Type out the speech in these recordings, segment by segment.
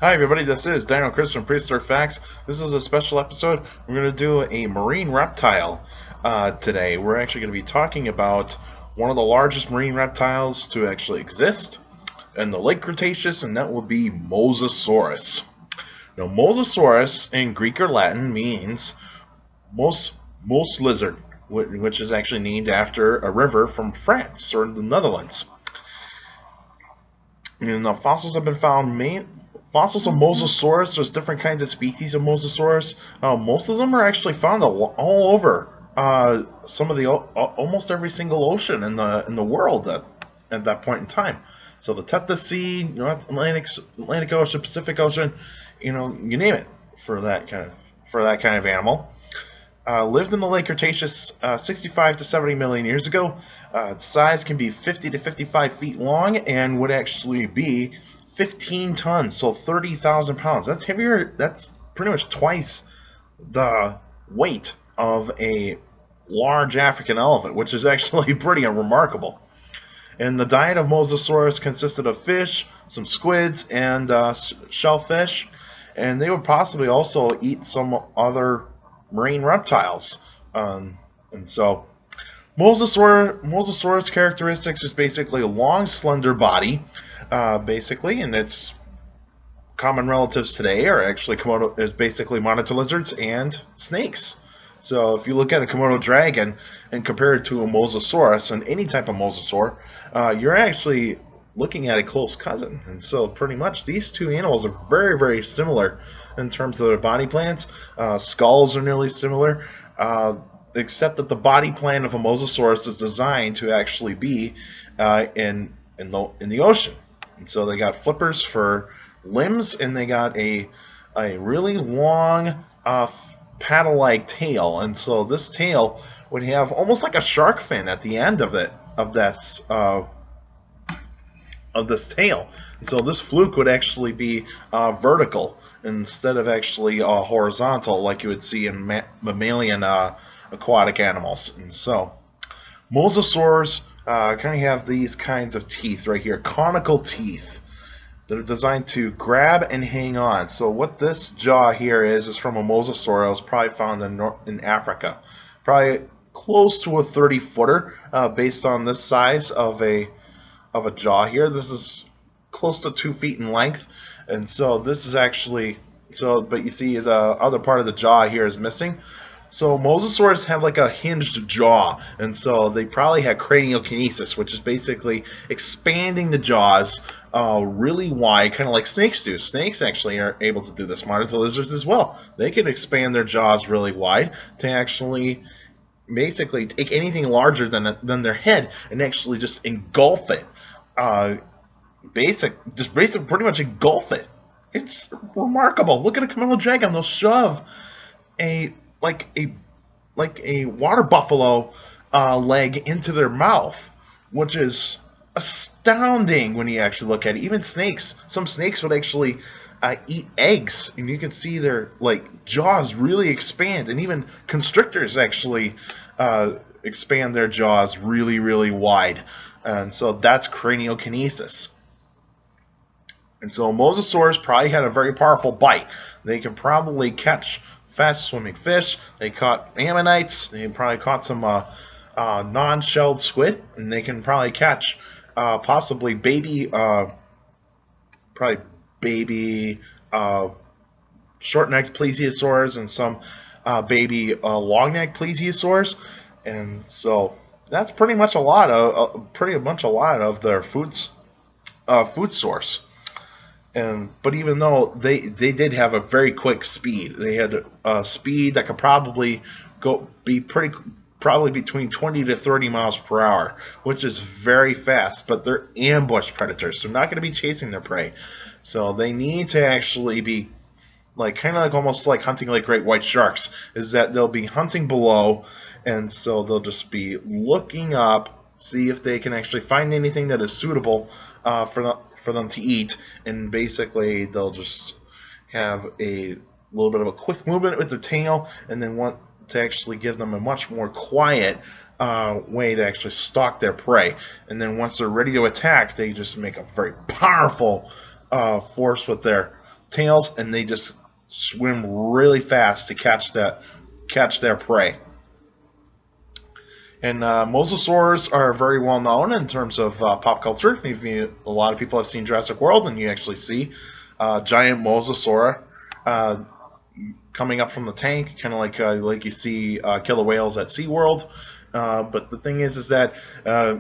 Hi everybody, this is Dino Chris from Prehistoric Facts. This is a special episode. We're going to do a marine reptile today. We're actually going to be talking about one of the largest marine reptiles to actually exist in the late Cretaceous, and that would be Mosasaurus. Now, Mosasaurus in Greek or Latin means most lizard, which is actually named after a river from France or the Netherlands. And fossils have been found fossils of Mosasaurus. There's different kinds of species of Mosasaurus. Most of them are actually found all over some of the almost every single ocean in the world at that point in time. So the Tethys Sea, North Atlantic Ocean, Pacific Ocean, you name it for that kind of animal. Lived in the late Cretaceous 65 to 70 million years ago. Its size can be 50 to 55 feet long and would actually be 15 tons, so 30,000 pounds. That's heavier. That's pretty much twice the weight of a large African elephant, which is actually pretty remarkable. And the diet of Mosasaurus consisted of fish, some squids, and shellfish, and they would possibly also eat some other marine reptiles. And so Mosasaurus characteristics is basically a long, slender body, basically, and its common relatives today are actually basically monitor lizards and snakes. So if you look at a Komodo dragon and compare it to a Mosasaurus and any type of mosasaur, you're actually looking at a close cousin. And so pretty much these two animals are very, very similar in terms of their body plans. Skulls are nearly similar, except that the body plan of a Mosasaurus is designed to actually be in the ocean. And so they got flippers for limbs, and they got a really long paddle-like tail. And so this tail would have almost like a shark fin at the end of this tail. And so this fluke would actually be vertical instead of actually horizontal, like you would see in mammalian aquatic animals. And so mosasaurs kind of have these kinds of teeth right here, conical teeth, that are designed to grab and hang on. So what this jaw here is from a mosasaur. It was probably found in Africa, probably close to a 30-footer based on this size of a jaw here. This is close to 2 feet in length, and so this is actually but you see the other part of the jaw here is missing. So mosasaurs have like a hinged jaw, and so they probably had craniokinesis, which is basically expanding the jaws really wide, kind of like snakes do. Snakes actually are able to do this. Monitor lizards as well. They can expand their jaws really wide to actually basically take anything larger than their head and actually just engulf it. Pretty much engulf it. It's remarkable. Look at a Komodo dragon. They'll shove a water buffalo leg into their mouth, which is astounding when you actually look at it. Even snakes, some snakes would actually eat eggs, and you can see their jaws really expand, and even constrictors actually expand their jaws really, really wide. And so that's craniokinesis. And so mosasaurs probably had a very powerful bite. They can probably catch fast-swimming fish. They caught ammonites. They probably caught some non-shelled squid, and they can probably catch possibly baby short-necked plesiosaurs and some baby long-necked plesiosaurs. And so that's pretty much a lot of their food source. But even though they did have a very quick speed, they had a speed that could probably probably between 20 to 30 miles per hour, which is very fast. But they're ambush predators. They're not going to be chasing their prey, so they need to actually be almost like hunting like great white sharks. Is that they'll be hunting below, and so they'll just be looking up, see if they can actually find anything that is suitable for them to eat, and basically they'll just have a little bit of a quick movement with their tail, and then want to actually give them a much more quiet way to actually stalk their prey. And then once they're ready to attack, they just make a very powerful force with their tails, and they just swim really fast to catch their prey. And mosasaurs are very well known in terms of pop culture. A lot of people have seen Jurassic World, and you actually see giant mosasaur coming up from the tank, kind of like you see killer whales at SeaWorld. But the thing is that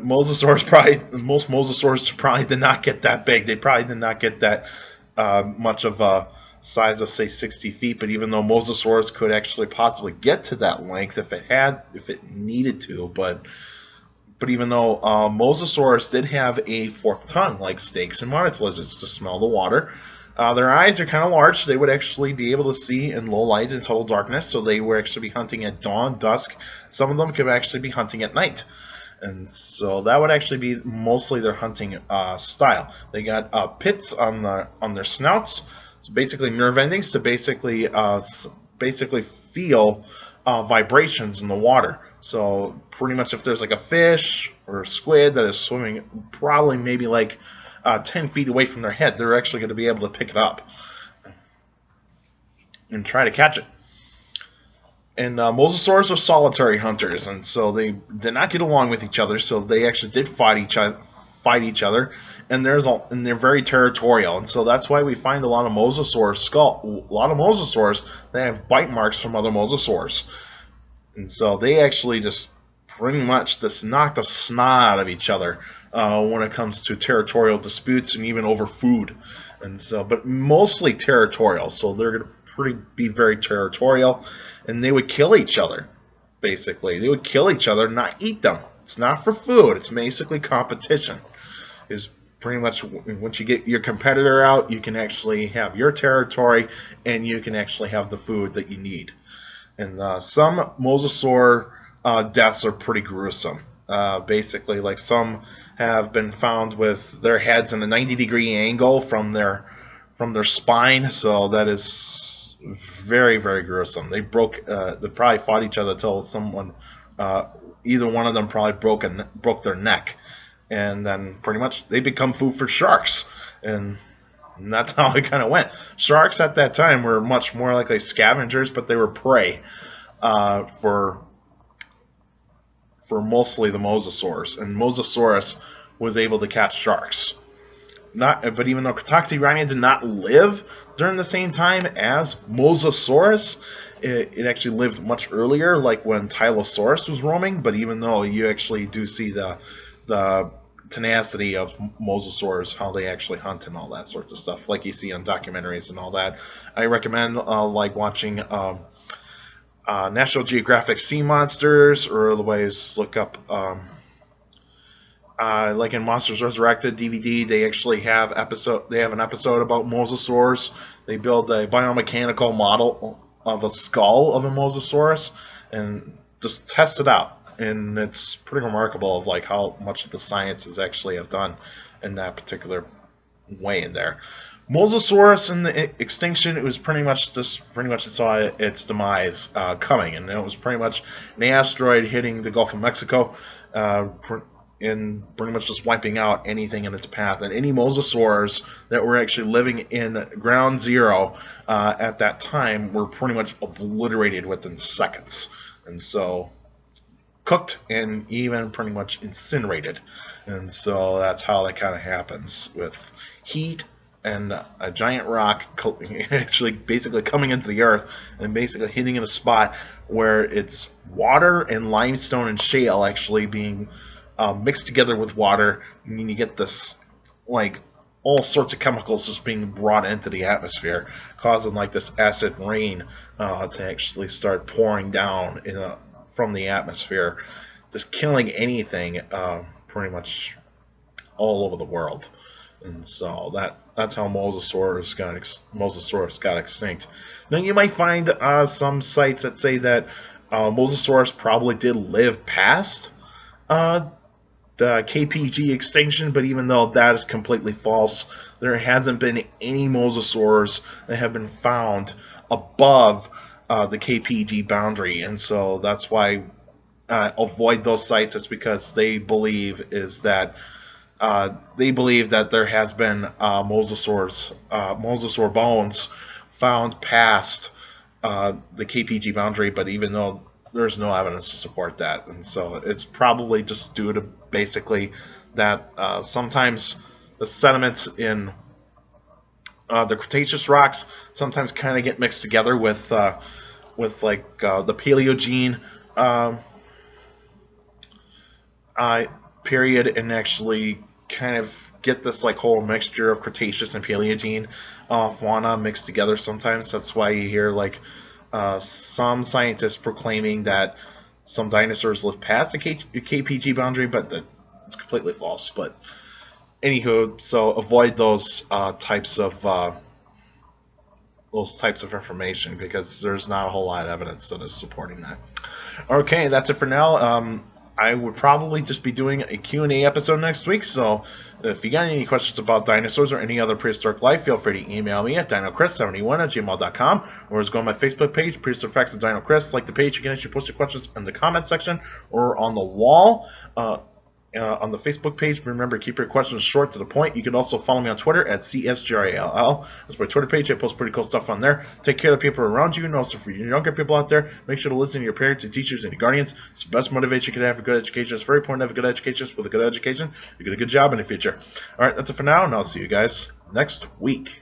most mosasaurs probably did not get that big. They probably did not get that much of a size of, say, 60 feet. But even though mosasaurs could actually possibly get to that length if it needed to, but even though mosasaurs did have a forked tongue like snakes and marmots lizards to smell the water. Their eyes are kind of large, so they would actually be able to see in low light and total darkness, so they would actually be hunting at dawn, dusk. Some of them could actually be hunting at night. And so that would actually be mostly their hunting style. They got pits on their snouts, so basically nerve endings to basically feel vibrations in the water. So pretty much if there's like a fish or a squid that is swimming probably maybe like 10 feet away from their head, they're actually going to be able to pick it up and try to catch it. And mosasaurs are solitary hunters, and so they did not get along with each other. So they actually did fight each other, and they're very territorial. And so that's why we find a lot of mosasaurs that have bite marks from other mosasaurs. And so they actually just pretty much just knock the snot out of each other when it comes to territorial disputes and even over food. And so, but mostly territorial. So they're going to be very territorial, and they would kill each other. Basically, they would kill each other, not eat them. It's not for food. It's basically competition. Is pretty much once you get your competitor out, you can actually have your territory, and you can actually have the food that you need. And some mosasaur deaths are pretty gruesome. Basically, like some have been found with their heads in a 90-degree angle from their spine, so that is very, very gruesome. They probably fought each other until someone, either one of them probably broke their neck, and then pretty much they become food for sharks, and that's how it kind of went. Sharks at that time were much more like scavengers, but they were prey for mostly the mosasaurs, and Mosasaurus was able to catch sharks. But even though Toxirania did not live during the same time as Mosasaurus, it actually lived much earlier, like when Tylosaurus was roaming. But even though you actually do see the tenacity of mosasaurs, how they actually hunt and all that sorts of stuff, like you see on documentaries and all that, I recommend like watching National Geographic Sea Monsters, or otherwise look up like in Monsters Resurrected DVD, they actually have an episode about mosasaurs. They build a biomechanical model of a skull of a mosasaurus and just test it out, and it's pretty remarkable of like how much of the sciences actually have done in that particular way in there. Mosasaurus in the extinction, it was pretty much it saw its demise coming, and it was pretty much an asteroid hitting the Gulf of Mexico, and pretty much just wiping out anything in its path. And any mosasaurs that were actually living in ground zero at that time were pretty much obliterated within seconds, and so cooked and even pretty much incinerated. And so that's how that kind of happens with heat and a giant rock actually basically coming into the earth and basically hitting in a spot where it's water and limestone and shale actually being mixed together with water, and you get this like all sorts of chemicals just being brought into the atmosphere, causing like this acid rain to actually start pouring down from the atmosphere, just killing anything pretty much all over the world. And so that's how Mosasaurus got extinct. Now you might find some sites that say that Mosasaurus probably did live past the KPG extinction, but even though that is completely false, there hasn't been any mosasaurs that have been found above the KPG boundary, and so that's why avoid those sites. It's because they believe is that they believe that there has been mosasaur bones found past the KPG boundary, but even though there's no evidence to support that, and so it's probably just due to basically that sometimes the sediments in the Cretaceous rocks sometimes kind of get mixed together with like the Paleogene period, and actually kind of get this like whole mixture of Cretaceous and Paleogene fauna mixed together sometimes. That's why you hear like some scientists proclaiming that some dinosaurs lived past the KPG boundary, but it's completely false. But anywho, so avoid those types of information, because there's not a whole lot of evidence that is supporting that. Okay, that's it for now. I would probably just be doing a Q&A episode next week, so if you got any questions about dinosaurs or any other prehistoric life, feel free to email me at dinochrist71@gmail.com, or just go on my Facebook page, Prehistoric Facts of Dino Chris. Like the page, you can actually post your questions in the comment section or on the wall. On the Facebook page, remember, keep your questions short to the point. You can also follow me on Twitter at CSGRALL. That's my Twitter page. I post pretty cool stuff on there. Take care of the people around you, and also for you younger people out there, make sure to listen to your parents and teachers and your guardians. It's the best motivation you can have for good education. It's very important to have a good education. With a good education, you get a good job in the future. All right, that's it for now, and I'll see you guys next week.